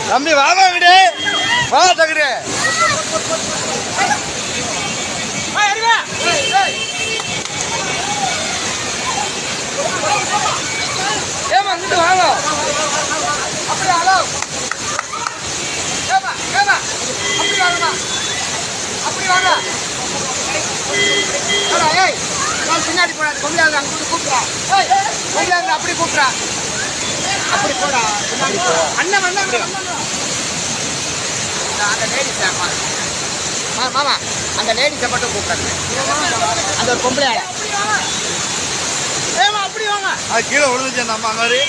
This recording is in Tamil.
தம்பி வாங்க விடு வா தகுடு ஏமா இங்கிட்டு வாங்க அப்படி ஹலோ ஏமா ஏமா அப்படி வாங்கம்மா அப்படி வாங்க ஏய் நான் பின்னாடி போடாது கொம்பியாங்க அங்கிட்டு கூப்பிட்றா ஏய் கொம்பியாங்க அப்படி கூப்பிட்றா அப்படி போடா பின்னாடி போ அண்ணன் அண்ணன் அந்த லேடிஸ் மாமா அந்த லேடிஸை மட்டும் கூப்பிட்றாங்க அந்த பொம்பளை ஏமா அப்படி வாங்க அது கீழே விழுந்துச்சு நம்ம அங்கே